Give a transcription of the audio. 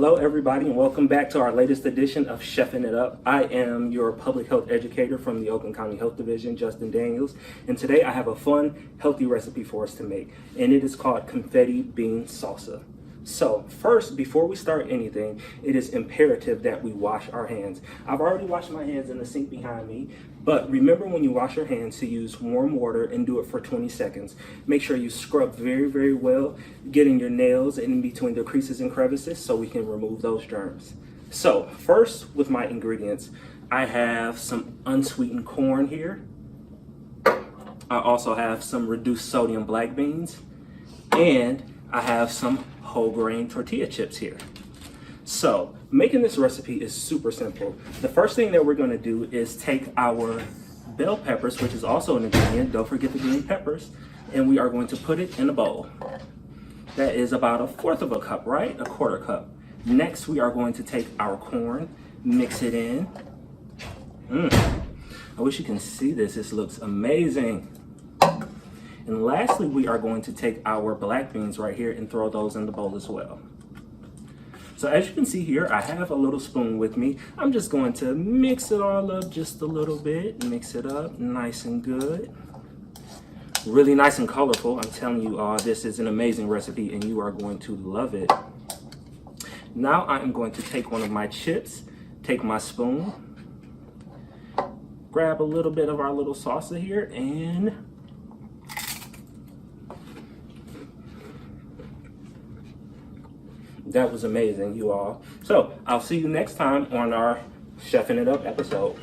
Hello everybody and welcome back to our latest edition of Chefing It Up. I am your public health educator from the Oakland County Health Division, Justen, and today I have a fun, healthy recipe for us to make, and it is called Confetti bean salsa. So first, before we start anything, it is imperative that we wash our hands. I've already washed my hands in the sink behind me, but remember when you wash your hands to use warm water and do it for 20 seconds. Make sure you scrub very, very well, getting your nails in between the creases and crevices so we can remove those germs. So first, with my ingredients, I have some unsweetened corn here. I also have some reduced sodium black beans, and I have some whole grain tortilla chips here. So making this recipe is super simple. The first thing that we're going to do is take our bell peppers, which is also an ingredient, don't forget the green peppers, and we are going to put it in a bowl. That is about 1/4 of a cup, right? 1/4 cup. Next, we are going to take our corn, mix it in. I wish you can see this. This looks amazing. And lastly, we are going to take our black beans right here and throw those in the bowl as well. So as you can see here, I have a little spoon with me. I'm just going to mix it all up just a little bit. Mix it up nice and good. Really nice and colorful. I'm telling you all, this is an amazing recipe and you are going to love it. Now I am going to take one of my chips, take my spoon, grab a little bit of our little salsa here, and that was amazing, you all. So I'll see you next time on our Chefing It Up episode.